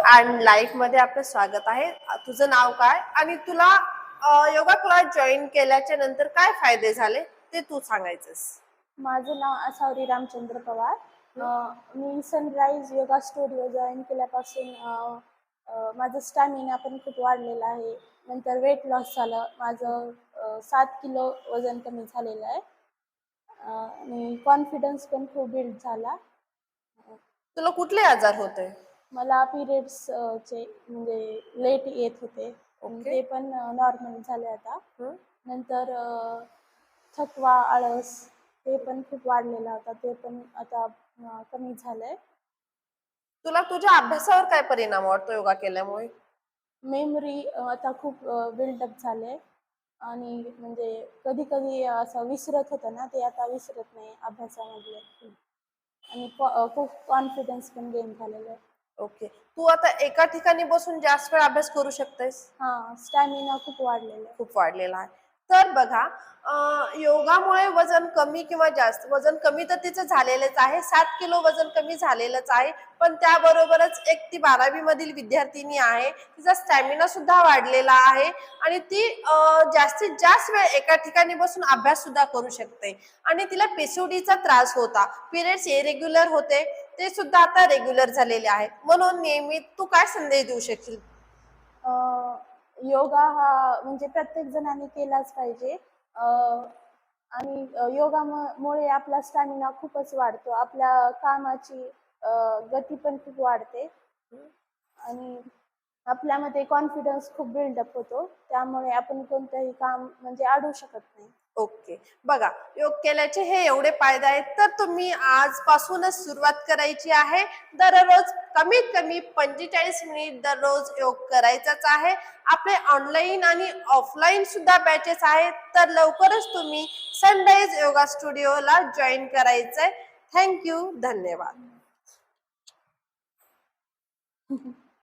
आणि लाईव्ह मध्ये आपलं स्वागत आहे. तुझं नाव काय आणि तुला योगा क्लास जॉईन केल्याच्या नंतर काय फायदे झाले ते तू सांगायचंस. माझं नाव असावरी रामचंद्र पवार. मी सनराइज योगा स्टुडिओ जॉईन केल्यापासून माझं स्टॅमिना पण खूप वाढलेला आहे. नंतर वेट लॉस झालं. माझं 7 किलो वजन कमी झालेलं आहे. आणि कॉन्फिडन्स पण खूप बिल्ड झाला. तुला कुठले आजार होते? मला पिरियड्स चे म्हणजे लेट येत होते. ते पण नॉर्मल झाले आता. नंतर थकवा, आळस ते पण खूप वाढलेला होता. ते पण आता कमी झालंय. तुला तुझ्या अभ्यासावर काय परिणाम वाटतो योगा केल्यामुळे? मेमरी आता खूप बिल्डअप झाले आणि म्हणजे कधी कधी असं विसरत होतं ना, ते आता विसरत नाही अभ्यासामधले. आणि खूप कॉन्फिडन्स पण गेन झालेला आहे. ओके. तू आता एका ठिकाणी बसून जास्त वेळ अभ्यास करू शकतेस? हां, स्टॅमिना खूप वाढलेला आहे. खूप वाढलेला आहे. तर बघा, योगामुळे वजन कमी किंवा जास्त, वजन कमी तर तिचं झालेलंच आहे, 7 किलो वजन कमी झालेलंच आहे. पण त्याबरोबरच एक ती 12वी मधील विद्यार्थिनी आहे, तिचा स्टॅमिना सुद्धा वाढलेला आहे आणि ती जास्तीत जास्त वेळ एका ठिकाणी बसून अभ्यास सुद्धा करू शकते. आणि तिला पीसीओडीचा त्रास होता, पिरियड्स इरेग्युलर होते, ते सुद्धा आता रेग्युलर झालेले आहे. म्हणून नेहमी तू काय संदेश देऊ शकशील? योगा हा म्हणजे प्रत्येक जणांनी केलाच पाहिजे. आणि योगामुळे आपला स्टॅमिना खूपच वाढतो. आपल्या कामाची गती पण खूप वाढते आणि आपल्यामध्ये कॉन्फिडन्स खूप बिल्डअप होतो. त्यामुळे आपण कोणतंही काम म्हणजे अडवू शकत नाही. ओके. बघा, योग केल्याचे हे एवढे फायदे आहेत, तर तुम्ही आजपासूनच सुरुवात करायची आहे. दररोज कमीत कमी 45 मिनिट दररोज योग करायचाच आहे. आपले ऑनलाईन आणि ऑफलाईन सुद्धा बॅचेस आहेत, तर लवकरच तुम्ही सनराइज योगा स्टुडिओला जॉईन करायचंय. थँक्यू. धन्यवाद.